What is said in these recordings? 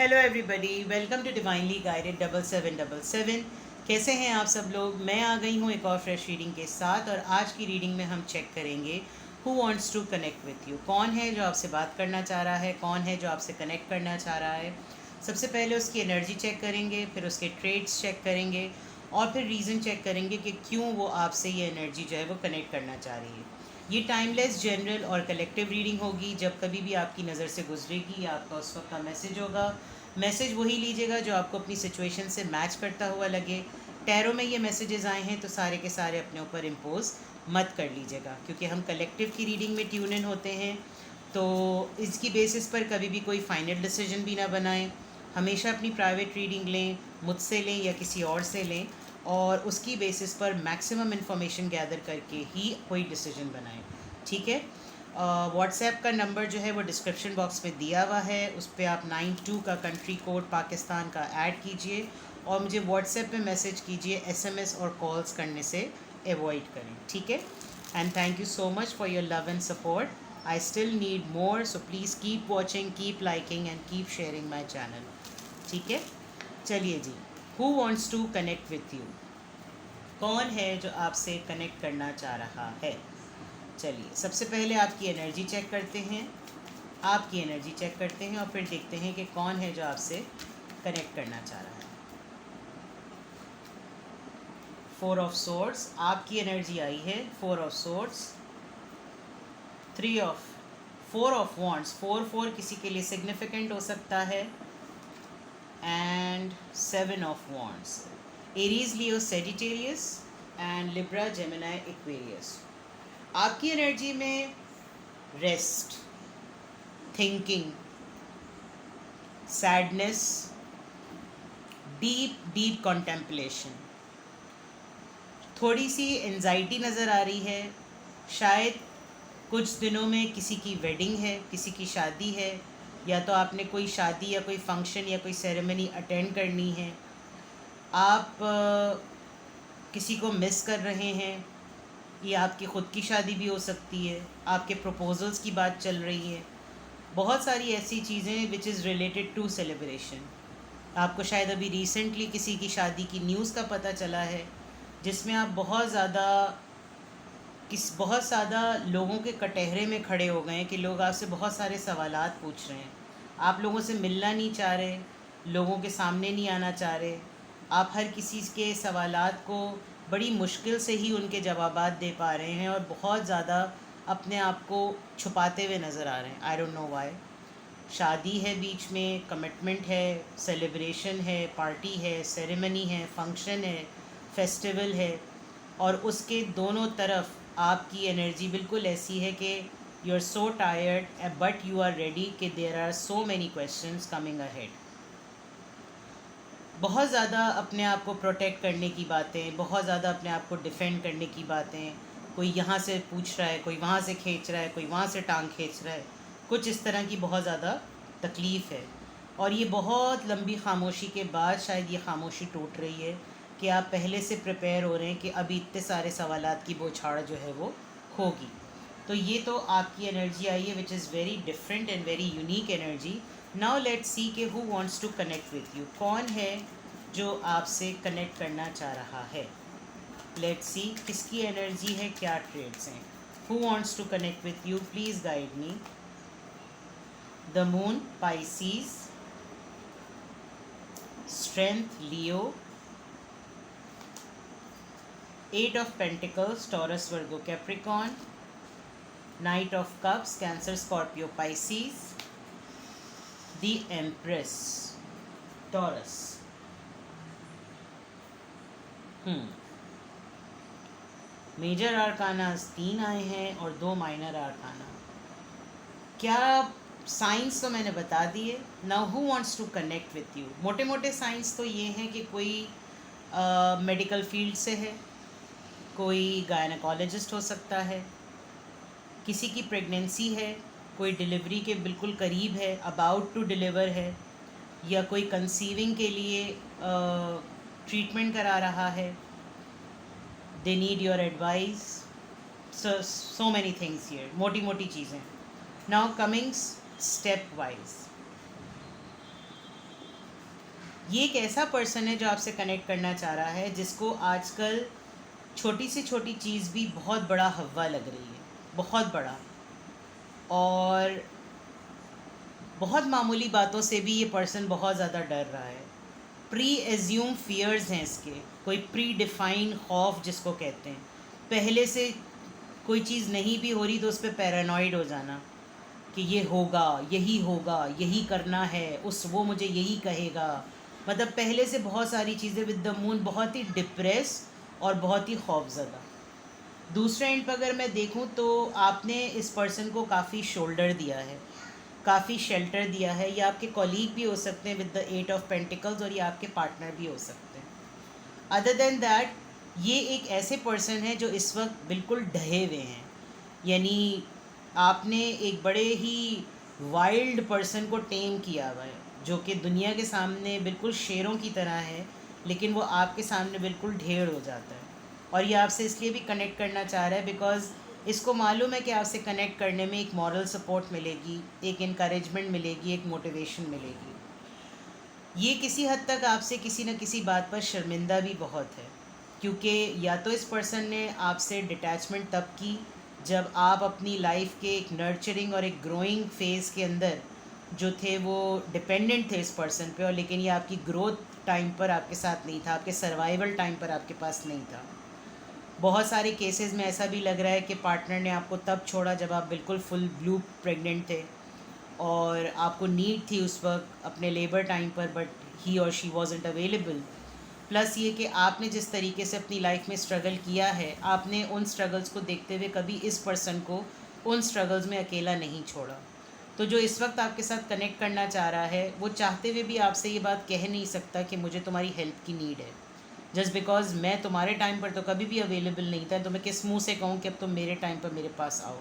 Hello everybody, welcome to divinely guided 7777। कैसे हैं आप सब लोग। मैं आ गई हूँ एक और फ्रेश रीडिंग के साथ, और आज की रीडिंग में हम चेक करेंगे who wants to connect with you. कौन है जो आपसे बात करना चाह रहा है, कौन है जो आपसे कनेक्ट करना चाह रहा है। सबसे पहले उसकी एनर्जी चेक करेंगे, फिर उसके ट्रेड्स चेक करेंगे, और फिर रीज़न चेक करेंगे कि क्यों वो आपसे ये एनर्जी जो है वो कनेक्ट करना चाह रही है। ये टाइमलेस, जनरल और कलेक्टिव रीडिंग होगी। जब कभी भी आपकी नज़र से गुजरेगी, आपका उस वक्त का मैसेज होगा। मैसेज वही लीजिएगा जो आपको अपनी सिचुएशन से मैच करता हुआ लगे। टैरो में ये मैसेजेस आए हैं तो सारे के सारे अपने ऊपर इम्पोज मत कर लीजिएगा, क्योंकि हम कलेक्टिव की रीडिंग में ट्यून इन होते हैं। तो इसकी बेसिस पर कभी भी कोई फाइनल डिसीजन भी ना बनाएं। हमेशा अपनी प्राइवेट रीडिंग लें, मुझसे लें या किसी और से लें, और उसकी बेसिस पर मैक्सिमम इन्फॉर्मेशन गैदर करके ही कोई डिसीजन बनाएं। ठीक है। व्हाट्सएप का नंबर जो है वो डिस्क्रिप्शन बॉक्स में दिया हुआ है। उस पर आप 92 का कंट्री कोड पाकिस्तान का ऐड कीजिए, और मुझे व्हाट्सएप पे मैसेज कीजिए। एसएमएस और कॉल्स करने से अवॉइड करें, ठीक है। And thank you so much for your love and support. I still need more, so please keep watching, keep liking and keep sharing my channel. ठीक है। चलिए जी, who wants to connect with you. कौन है जो आपसे connect करना चाह रहा है। चलिए, सबसे पहले आपकी एनर्जी चेक करते हैं। आपकी एनर्जी चेक करते हैं और फिर देखते हैं कि कौन है जो आपसे कनेक्ट करना चाह रहा है। 4 ऑफ सोर्ड्स, आपकी एनर्जी आई है। 4 ऑफ सोर्ड्स, 4 ऑफ वॉन्ड्स। 4 किसी के लिए सिग्निफिकेंट हो सकता है। And 7 of wands. Aries, Leo, Sagittarius and Libra, Gemini, Aquarius. आपकी एनर्जी में rest, thinking, sadness, deep deep contemplation, थोड़ी सी एंजाइटी नज़र आ रही है। शायद कुछ दिनों में किसी की वेडिंग है, किसी की शादी है, या तो आपने कोई शादी या कोई फंक्शन या कोई सेरेमनी अटेंड करनी है। आप किसी को मिस कर रहे हैं। ये आपकी ख़ुद की शादी भी हो सकती है, आपके प्रपोजल्स की बात चल रही है। बहुत सारी ऐसी चीज़ें which is related to celebration. आपको शायद अभी रिसेंटली किसी की शादी की न्यूज़ का पता चला है, जिसमें आप बहुत ज़्यादा लोगों के कटहरे में खड़े हो गए हैं कि लोग आपसे बहुत सारे सवालात पूछ रहे हैं। आप लोगों से मिलना नहीं चाह रहे, लोगों के सामने नहीं आना चाह रहे। आप हर किसी के सवालात को बड़ी मुश्किल से ही उनके जवाबात दे पा रहे हैं, और बहुत ज़्यादा अपने आप को छुपाते हुए नज़र आ रहे हैं। I don't know why. शादी है बीच में, कमिटमेंट है, सेलिब्रेशन है, पार्टी है, सेरेमनी है, फंक्शन है, फेस्टिवल है, और उसके दोनों तरफ आपकी एनर्जी बिल्कुल ऐसी है कि you are so tired but you are ready, कि there are so many questions coming ahead. बहुत ज़्यादा अपने आप को प्रोटेक्ट करने की बातें, बहुत ज़्यादा अपने आप को डिफेंड करने की बातें। कोई यहाँ से पूछ रहा है, कोई वहाँ से खींच रहा है, कोई वहाँ से टांग खींच रहा है। कुछ इस तरह की बहुत ज़्यादा तकलीफ़ है, और ये बहुत लंबी खामोशी के बाद शायद ये खामोशी टूट रही है कि आप पहले से प्रिपेयर हो रहे हैं कि अभी इतने सारे सवालात की बौछार जो है वो होगी। तो ये तो आपकी एनर्जी आई है which is very different and very unique energy. Now let's see कि who wants to connect with you. कौन है जो आपसे कनेक्ट करना चाह रहा है। लेट्स सी किसकी एनर्जी है, क्या ट्रेड्स हैं। Who wants to connect with you, please guide me. The moon, Pisces, strength, Leo, 8 of pentacles, Taurus, Virgo, Capricorn, knight of cups, Cancer, Scorpio, Pisces, the empress, Taurus. Major arcanas 3 आए हैं और 2 minor आर्काना। क्या science तो मैंने बता दिए। Now who wants to connect with you. मोटे मोटे साइंस तो ये हैं कि कोई मेडिकल फील्ड से है, कोई गायनेकोलॉजिस्ट हो सकता है, किसी की प्रेगनेंसी है, कोई डिलीवरी के बिल्कुल करीब है, अबाउट टू डिलीवर है, या कोई कंसीविंग के लिए ट्रीटमेंट करा रहा है। They need your advice. So many things here. मोटी मोटी चीज़ें. Now coming step wise. ये एक ऐसा पर्सन है जो आपसे कनेक्ट करना चाह रहा है, जिसको आजकल छोटी से छोटी चीज़ भी बहुत बड़ा हवा लग रही है, बहुत बड़ा। और बहुत मामूली बातों से भी ये पर्सन बहुत ज़्यादा डर रहा है। प्री एज्यूम फियर्स हैं इसके, कोई प्री डिफाइन खौफ जिसको कहते हैं। पहले से कोई चीज़ नहीं भी हो रही तो उस पर पैरानॉइड हो जाना कि ये होगा, यही करना है, वो मुझे यही कहेगा। मतलब पहले से बहुत सारी चीज़ें विद द मून, बहुत ही डिप्रेस और बहुत ही खौफज़दा। दूसरे एंड पर अगर मैं देखूं तो आपने इस पर्सन को काफ़ी शोल्डर दिया है, काफ़ी शेल्टर दिया है। ये आपके कॉलीग भी हो सकते हैं विद द 8 ऑफ पेंटिकल्स, और ये आपके पार्टनर भी हो सकते हैं। अदर देन दैट, ये एक ऐसे पर्सन है जो इस वक्त बिल्कुल ढहे हुए हैं। यानी आपने एक बड़े ही वाइल्ड पर्सन को टेम किया हुआ है, जो कि दुनिया के सामने बिल्कुल शेरों की तरह है, लेकिन वो आपके सामने बिल्कुल ढेर हो जाता है। और ये आपसे इसलिए भी कनेक्ट करना चाह रहा है बिकॉज़ इसको मालूम है कि आपसे कनेक्ट करने में एक मॉरल सपोर्ट मिलेगी, एक इनकरेजमेंट मिलेगी, एक मोटिवेशन मिलेगी। ये किसी हद तक आपसे किसी न किसी बात पर शर्मिंदा भी बहुत है, क्योंकि या तो इस पर्सन ने आपसे डिटैचमेंट तब की जब आप अपनी लाइफ के एक नर्चरिंग और एक ग्रोइंग फेज़ के अंदर जो थे वो डिपेंडेंट थे इस पर्सन पे, और लेकिन ये आपकी ग्रोथ टाइम पर आपके साथ नहीं था, आपके सर्वाइवल टाइम पर आपके पास नहीं था। बहुत सारे केसेस में ऐसा भी लग रहा है कि पार्टनर ने आपको तब छोड़ा जब आप बिल्कुल फुल ब्लू प्रेग्नेंट थे और आपको नीड थी उस वक्त अपने लेबर टाइम पर, बट ही और शी वॉजेंट अवेलेबल। प्लस ये कि आपने जिस तरीके से अपनी लाइफ में स्ट्रगल किया है, आपने उन स्ट्रगल्स को देखते हुए कभी इस पर्सन को उन स्ट्रगल्स में अकेला नहीं छोड़ा। तो जो इस वक्त आपके साथ कनेक्ट करना चाह रहा है, वो चाहते हुए भी आपसे ये बात कह नहीं सकता कि मुझे तुम्हारी हेल्प की नीड है, जस्ट बिकॉज मैं तुम्हारे टाइम पर तो कभी भी अवेलेबल नहीं था, तो मैं किस मुँह से कहूँ कि अब तुम मेरे टाइम पर मेरे पास आओ।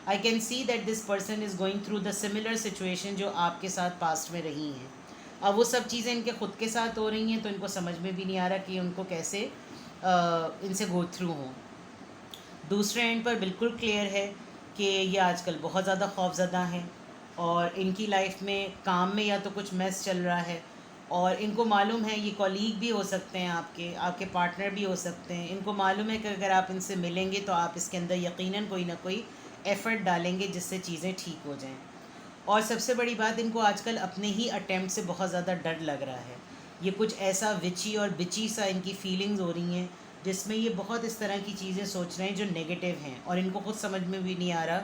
I can see that this person is going through the similar situation जो आपके साथ पास्ट में रही हैं। अब वो सब चीज़ें इनके खुद के साथ हो रही हैं, तो इनको समझ में भी नहीं आ रहा कि उनको कैसे इनसे गो थ्रू हों। दूसरे एंड पर बिल्कुल क्लियर है कि ये आजकल बहुत ज़्यादा खौफज़दा हैं, और इनकी लाइफ में काम में या तो कुछ मैस चल रहा है, और इनको मालूम है ये कॉलीग भी हो सकते हैं, आपके पार्टनर भी हो सकते हैं। इनको मालूम है कि अगर आप इनसे मिलेंगे तो आप इसके अंदर यकीनन कोई ना कोई एफ़र्ट डालेंगे जिससे चीज़ें ठीक हो जाएं। और सबसे बड़ी बात, इनको आजकल अपने ही अटेम्प्ट से बहुत ज़्यादा डर लग रहा है। ये कुछ ऐसा विची और बिची सा इनकी फीलिंग्स हो रही हैं जिसमें ये बहुत इस तरह की चीज़ें सोच रहे हैं जो नेगेटिव हैं, और इनको खुद समझ में भी नहीं आ रहा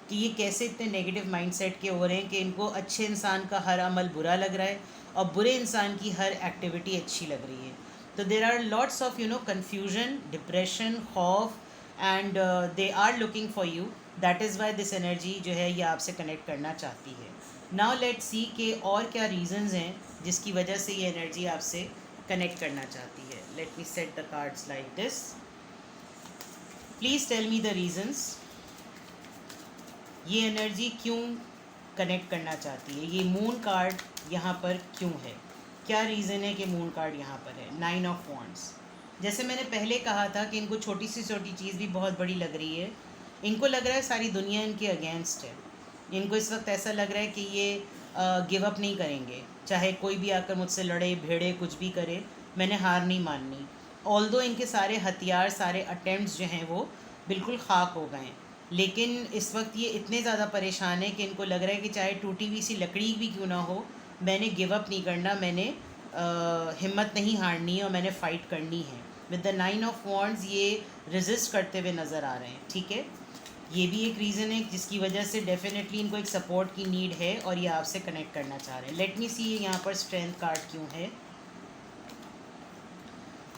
कि ये कैसे इतने नेगेटिव माइंडसेट के हो रहे हैं कि इनको अच्छे इंसान का हर अमल बुरा लग रहा है और बुरे इंसान की हर एक्टिविटी अच्छी लग रही है। तो there are lots of confusion, depression, खौफ, and they are looking for you. That is why this energy जो है ये आपसे कनेक्ट करना चाहती है। नाउ लेट्स सी के और क्या रीजंस हैं जिसकी वजह से ये एनर्जी आपसे कनेक्ट करना चाहती है। Let me set the cards like this. Please tell me the reasons. ये एनर्जी क्यों कनेक्ट करना चाहती है? ये मून कार्ड यहाँ पर क्यों है? क्या रीज़न है कि मून कार्ड यहाँ पर है? 9 ऑफ वॉन्ड्स। जैसे मैंने पहले कहा था कि इनको छोटी सी छोटी चीज़ भी बहुत बड़ी लग रही है। इनको लग रहा है सारी दुनिया इनके अगेंस्ट है। इनको इस वक्त ऐसा लग रहा है कि ये गिव अप नहीं करेंगे, चाहे कोई भी आकर मुझसे लड़े भिड़े कुछ भी करे, मैंने हार नहीं माननी। ऑल्दो इनके सारे हथियार, सारे अटेम्प्ट्स जो हैं वो बिल्कुल खाक हो गए हैं, लेकिन इस वक्त ये इतने ज़्यादा परेशान है कि इनको लग रहा है कि चाहे टूटी हुई सी लकड़ी भी क्यों ना हो, मैंने गिव अप नहीं करना, मैंने हिम्मत नहीं हारनी है और मैंने फ़ाइट करनी है। विद द 9 ऑफ वॉन्ड्स ये रेजिस्ट करते हुए नज़र आ रहे हैं। ठीक है, ये भी एक रीज़न है जिसकी वजह से डेफिनेटली इनको एक सपोर्ट की नीड है और ये आपसे कनेक्ट करना चाह रहे हैं। लेट मी सी यहाँ पर स्ट्रेंथ कार्ड क्यों है।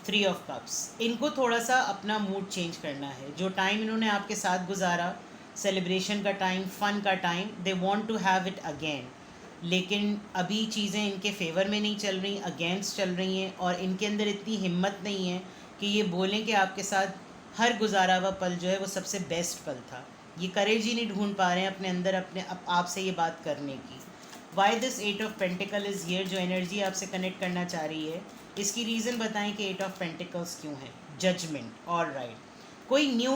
3 ऑफ कप्स। इनको थोड़ा सा अपना मूड चेंज करना है। जो टाइम इन्होंने आपके साथ गुजारा, सेलिब्रेशन का टाइम, फ़न का time, they want to have it again, लेकिन अभी चीज़ें इनके फेवर में नहीं चल रही, अगेंस्ट चल रही हैं, और इनके अंदर इतनी हिम्मत नहीं है कि ये बोलें कि आपके साथ हर गुजारा हुआ पल जो है वो सबसे बेस्ट पल था। ये करेज ही नहीं ढूंढ पा रहे हैं अपने अंदर आपसे ये बात करने की। Why this 8 of pentacle is here? जो एनर्जी आपसे कनेक्ट करना चाह रही है, इसकी रीज़न बताएं कि 8 ऑफ पेंटिकल्स क्यों है। जजमेंट। ऑल राइट, कोई न्यू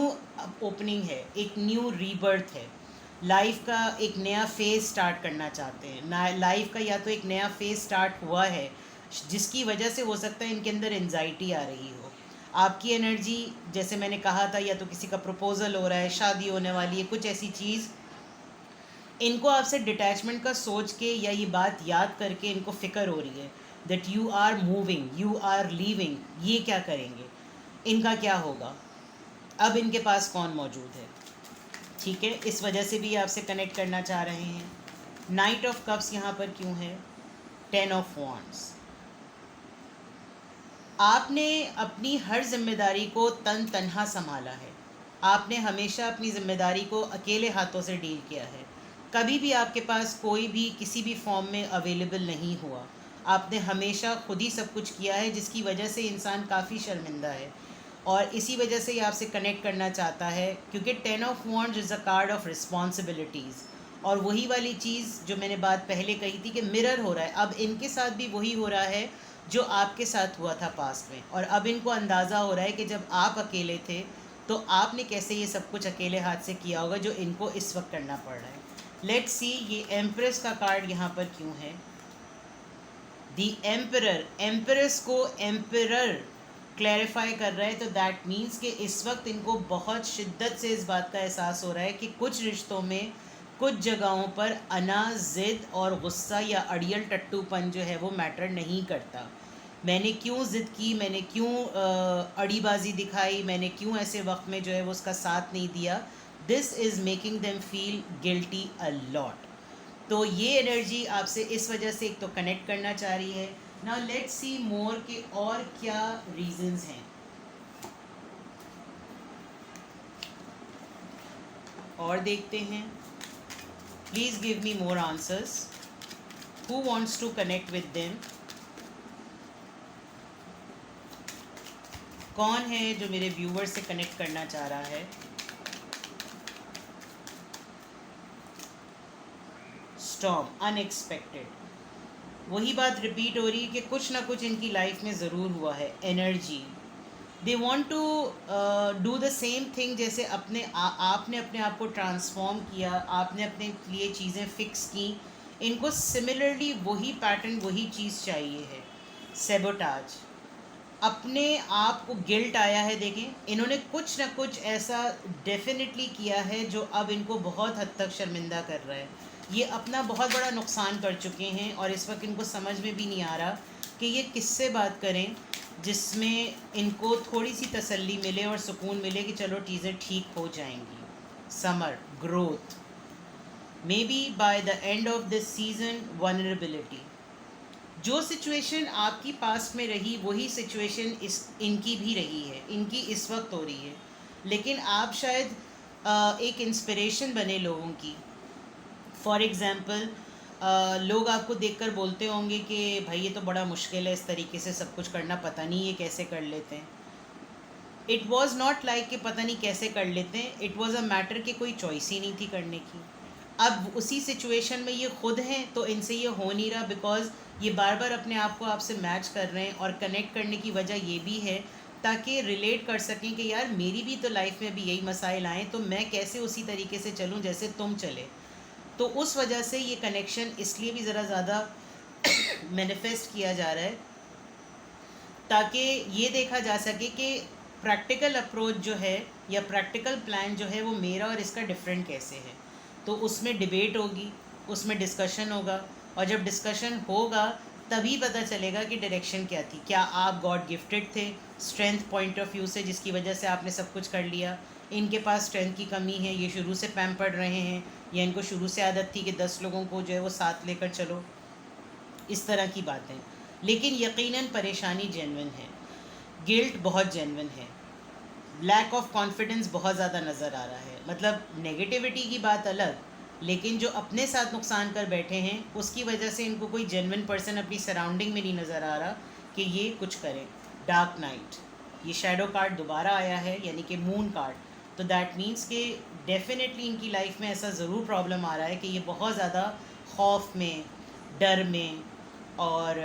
ओपनिंग है, एक न्यू रीबर्थ है, लाइफ का एक नया फेज़ स्टार्ट करना चाहते हैं ना। लाइफ का या तो एक नया फेज़ स्टार्ट हुआ है जिसकी वजह से हो सकता है इनके अंदर एंजाइटी आ रही हो। आपकी एनर्जी, जैसे मैंने कहा था, या तो किसी का प्रपोजल हो रहा है, शादी होने वाली है, कुछ ऐसी चीज़, इनको आपसे डिटैचमेंट का सोच के या ये बात याद करके इनको फ़िक्र हो रही है that you are moving, you are leaving, ये क्या करेंगे, इनका क्या होगा, अब इनके पास कौन मौजूद है। ठीक है, इस वजह से भी आपसे कनेक्ट करना चाह रहे हैं। नाइट ऑफ कप्स यहाँ पर क्यों है? 10 ऑफ वॉन्ड्स। आपने अपनी हर जिम्मेदारी को तन तन्हा संभाला है। आपने हमेशा अपनी जिम्मेदारी को अकेले हाथों से डील किया है। कभी भी आपके पास कोई भी किसी भी फॉर्म में अवेलेबल नहीं हुआ। आपने हमेशा खुद ही सब कुछ किया है, जिसकी वजह से इंसान काफ़ी शर्मिंदा है और इसी वजह से ये आपसे कनेक्ट करना चाहता है, क्योंकि 10 of wands is a card of responsibilities. और वही वाली चीज़ जो मैंने बात पहले कही थी कि मिरर हो रहा है, अब इनके साथ भी वही हो रहा है जो आपके साथ हुआ था पास्ट में। और अब इनको अंदाज़ा हो रहा है कि जब आप अकेले थे तो आपने कैसे ये सब कुछ अकेले हाथ से किया होगा जो इनको इस वक्त करना पड़ रहा है। लेट्स सी, ये एम्प्रेस का कार्ड यहाँ पर क्यों है? दी एम्परर, एम्परेस को एम्परर क्लैरिफाई कर रहा है, तो दैट मीन्स कि इस वक्त इनको बहुत शिद्दत से इस बात का एहसास हो रहा है कि कुछ रिश्तों में कुछ जगहों पर अना, ज़िद और गुस्सा या अड़ियल टट्टूपन जो है वो मैटर नहीं करता। मैंने क्यों ज़िद की, मैंने क्यों अड़ीबाजी दिखाई, मैंने क्यों ऐसे वक्त में जो है वो उसका साथ नहीं दिया, this is making them feel guilty a lot. तो ये एनर्जी आपसे इस वजह से एक तो कनेक्ट करना चाह रही है। नाउ लेट्स सी मोर के और क्या रीजंस हैं। और देखते हैं, please give me more answers. Who wants to connect with them? कौन है जो मेरे व्यूवर से कनेक्ट करना चाह रहा है? Storm, unexpected. वही बात रिपीट हो रही है कि कुछ ना कुछ इनकी लाइफ में ज़रूर हुआ है। Energy, they want to do the same thing, जैसे आपने अपने आप को ट्रांसफॉर्म किया, आपने अपने लिए चीज़ें फ़िक्स की, इनको सिमिलरली वही पैटर्न, वही चीज़ चाहिए है। सेबोटाज, अपने आप को गिल्ट आया है। देखें, इन्होंने कुछ ना कुछ ऐसा डेफिनेटली किया है जो अब इनको बहुत हद तक शर्मिंदा कर रहा है। ये अपना बहुत बड़ा नुकसान कर चुके हैं और इस वक्त इनको समझ में भी नहीं आ रहा कि ये किससे बात करें जिसमें इनको थोड़ी सी तसल्ली मिले और सुकून मिले कि चलो चीज़ें ठीक हो जाएंगी। Summer, growth, may be by the end of this season vulnerability. जो सिचुएशन आपकी पास्ट में रही वही सिचुएशन इनकी भी रही है, इनकी इस वक्त हो रही है, लेकिन आप शायद एक इंस्पिरेशन बने लोगों की। फॉर एग्ज़ाम्पल, लोग आपको देखकर बोलते होंगे कि भाई ये तो बड़ा मुश्किल है इस तरीके से सब कुछ करना, पता नहीं ये कैसे कर लेते हैं। इट वॉज़ नॉट लाइक कि पता नहीं कैसे कर लेते हैं, इट वॉज़ अ मैटर कि कोई चॉइस ही नहीं थी करने की। अब उसी सिचुएशन में ये खुद हैं तो इनसे ये हो नहीं रहा, बिकॉज़ ये बार बार अपने आप को आपसे मैच कर रहे हैं। और कनेक्ट करने की वजह ये भी है ताकि रिलेट कर सकें कि यार मेरी भी तो लाइफ में भी यही मसाइल आए, तो मैं कैसे उसी तरीके से चलूँ जैसे तुम चले। तो उस वजह से ये कनेक्शन इसलिए भी ज़रा ज़्यादा मैनिफेस्ट किया जा रहा है ताकि ये देखा जा सके कि प्रैक्टिकल अप्रोच जो है या प्रैक्टिकल प्लान जो है वो मेरा और इसका डिफरेंट कैसे है। तो उसमें डिबेट होगी, उसमें डिस्कशन होगा, और जब डिस्कशन होगा तभी पता चलेगा कि डायरेक्शन क्या थी। क्या आप गॉड गिफ्टेड थे स्ट्रेंथ पॉइंट ऑफ व्यू से, जिसकी वजह से आपने सब कुछ कर लिया? इनके पास स्ट्रेंथ की कमी है, ये शुरू से पैम्पर्ड रहे हैं, या इनको शुरू से आदत थी कि 10 लोगों को जो है वो साथ लेकर चलो, इस तरह की बातें। लेकिन यकीनन परेशानी जेन्युइन है, गिल्ट बहुत जेन्युइन है, लैक ऑफ कॉन्फिडेंस बहुत ज़्यादा नज़र आ रहा है। मतलब नेगेटिविटी की बात अलग, लेकिन जो अपने साथ नुकसान कर बैठे हैं उसकी वजह से इनको कोई जेन्युइन पर्सन अपनी सराउंडिंग में नहीं नज़र आ रहा कि ये कुछ करें। डार्क नाइट, ये शैडो कार्ड दोबारा आया है, यानी कि मून कार्ड। तो दैट मीन्स कि डेफिनेटली इनकी लाइफ में ऐसा ज़रूर प्रॉब्लम आ रहा है कि ये बहुत ज़्यादा खौफ में, डर में और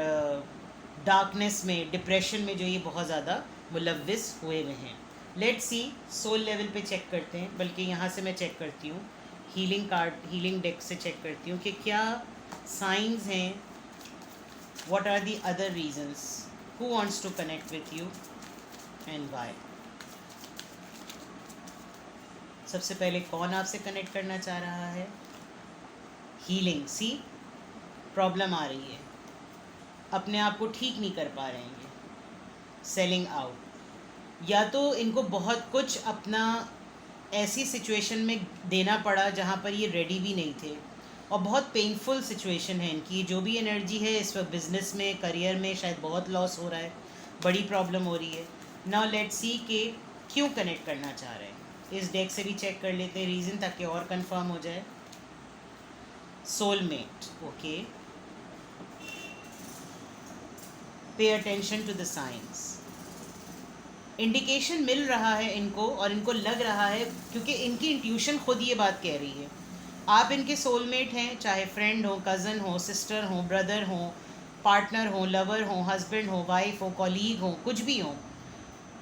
डार्कनेस में, डिप्रेशन में जो ये बहुत ज़्यादा मुलव्विस हुए हुए हैं। लेट्स सी, सोल लेवल पे चेक करते हैं, बल्कि यहाँ से मैं चेक करती हूँ, हीलिंग कार्ड, हीलिंग डेक से चेक करती हूँ कि क्या साइंस हैं What are the other reasons? Who wants to connect with you and why? सबसे पहले कौन आपसे कनेक्ट करना चाह रहा है? हीलिंग, सी प्रॉब्लम आ रही है, अपने आप को ठीक नहीं कर पा रहे हैं ये, सेलिंग आउट, या तो इनको बहुत कुछ अपना ऐसी सिचुएशन में देना पड़ा जहाँ पर ये रेडी भी नहीं थे, और बहुत पेनफुल सिचुएशन है इनकी। जो भी एनर्जी है इस वक्त बिजनेस में, करियर में शायद बहुत लॉस हो रहा है, बड़ी प्रॉब्लम हो रही है। नाउ लेट्स सी कि क्यों कनेक्ट करना चाह रहे हैं। इस डेक से भी चेक कर लेते हैं रीज़न, ताकि और कंफर्म हो जाए। Soulmate, okay, pay attention to the signs. Indication मिल रहा है इनको, और इनको लग रहा है, क्योंकि इनकी इंट्यूशन खुद ये बात कह रही है, आप इनके सोलमेट हैं, चाहे फ्रेंड हो, कज़न हो, सिस्टर हो, ब्रदर हो, पार्टनर हो, लवर हो, हस्बैंड हो, वाइफ हो, कॉलीग हो, कुछ भी हो,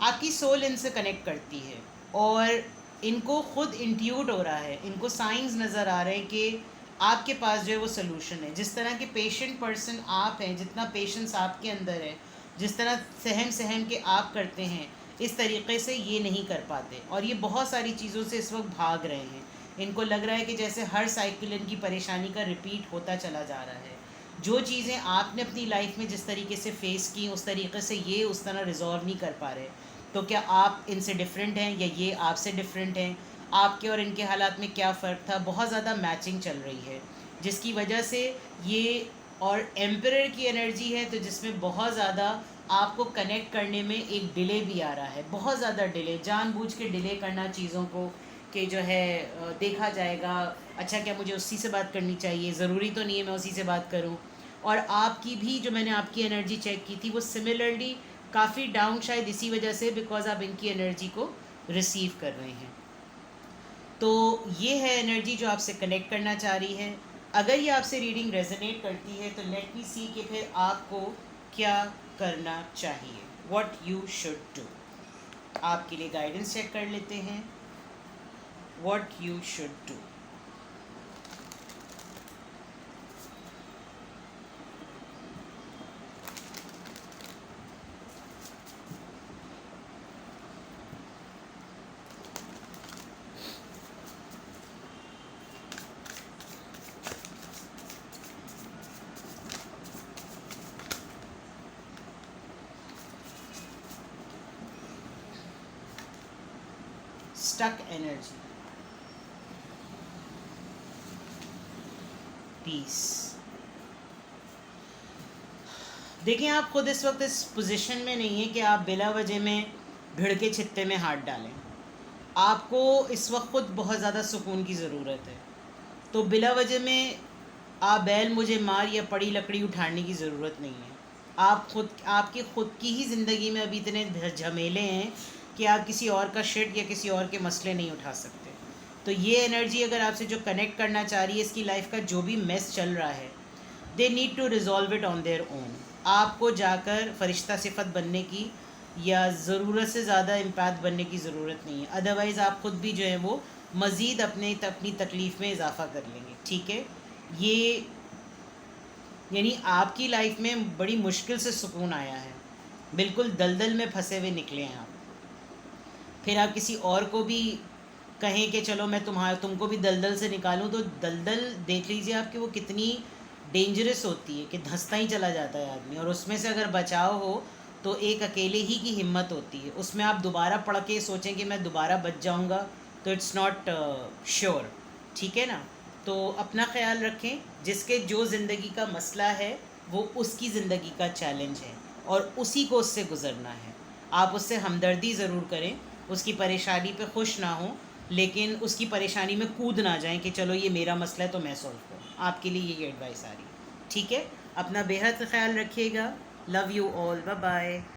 आपकी सोल इनसे कनेक्ट करती है, और इनको खुद इंट्यूट हो रहा है, इनको साइंस नज़र आ रहे हैं कि आपके पास जो है वो सोल्यूशन है। जिस तरह के पेशेंट पर्सन आप हैं, जितना पेशेंस आपके अंदर है, जिस तरह सहम सहम के आप करते हैं, इस तरीक़े से ये नहीं कर पाते, और ये बहुत सारी चीज़ों से इस वक्त भाग रहे हैं। इनको लग रहा है कि जैसे हर साइकिल इनकी परेशानी का रिपीट होता चला जा रहा है। जो चीज़ें आपने अपनी लाइफ में जिस तरीके से फ़ेस की, उस तरीके से ये उस तरह रिजॉल्व नहीं कर पा रहे। तो क्या आप इनसे डिफरेंट हैं, या ये आपसे डिफरेंट हैं? आपके और इनके हालात में क्या फ़र्क था? बहुत ज़्यादा मैचिंग चल रही है, जिसकी वजह से ये, और एम्परर की एनर्जी है, तो जिसमें बहुत ज़्यादा आपको कनेक्ट करने में एक डिले भी आ रहा है, बहुत ज़्यादा डिले, जानबूझ के डिले करना चीज़ों को, कि जो है देखा जाएगा, अच्छा क्या मुझे उसी से बात करनी चाहिए, ज़रूरी तो नहीं है मैं उसी से बात करूं। और आपकी भी, जो मैंने आपकी एनर्जी चेक की थी, वो सिमिलरली काफ़ी डाउन, शायद इसी वजह से, बिकॉज आप इनकी एनर्जी को रिसीव कर रहे हैं। तो ये है एनर्जी जो आपसे कनेक्ट करना चाह रही है। अगर ये आपसे रीडिंग रेजोनेट करती है, तो लेट मी सी कि फिर आपको क्या करना चाहिए, व्हाट यू शुड डू। आपके लिए गाइडेंस चेक कर लेते हैं, what you should do. Stuck energy, peace. देखें, आप खुद इस वक्त इस पोजीशन में नहीं है कि आप बिला वजह में भिड़ के छित्ते में हाथ डालें। आपको इस वक्त खुद बहुत ज़्यादा सुकून की ज़रूरत है, तो बिला वजह में आप बैल मुझे मार या पड़ी लकड़ी उठाने की ज़रूरत नहीं है। आप खुद, आपके खुद की ही ज़िंदगी में अभी इतने झमेले हैं कि आप किसी और का शिट या किसी और के मसले नहीं उठा सकते। तो ये एनर्जी अगर आपसे जो कनेक्ट करना चाह रही है, इसकी लाइफ का जो भी मेस चल रहा है, they need to resolve it on their own. आपको जाकर फ़रिश्ता सिफत बनने की या ज़रूरत से ज़्यादा इम्पैथ बनने की ज़रूरत नहीं है, अदरवाइज़ आप ख़ुद भी जो है वो मज़ीद अपनी तकलीफ़ में इजाफ़ा कर लेंगे। ठीक है, ये यानी आपकी लाइफ में बड़ी मुश्किल से सुकून आया है, बिल्कुल दलदल में फंसे हुए निकले हैं आप। फिर आप किसी और को भी कहें कि चलो मैं तुमको भी दलदल से निकालूं, तो दलदल देख लीजिए आपकी वो कितनी डेंजरस होती है कि धंसता ही चला जाता है आदमी, और उसमें से अगर बचाव हो तो एक अकेले ही की हिम्मत होती है। उसमें आप दोबारा पढ़ के सोचें कि मैं दोबारा बच जाऊंगा, तो इट्स नॉट श्योर। ठीक है ना? तो अपना ख्याल रखें, जिसके जो ज़िंदगी का मसला है वो उसकी ज़िंदगी का चैलेंज है, और उसी को उससे गुज़रना है। आप उससे हमदर्दी ज़रूर करें, उसकी परेशानी पे खुश ना हो, लेकिन उसकी परेशानी में कूद ना जाएं कि चलो ये मेरा मसला है तो मैं सॉल्व करूँ। आपके लिए यही एडवाइस आ रही है। ठीक है, अपना बेहद ख्याल रखिएगा। Love you all, bye bye.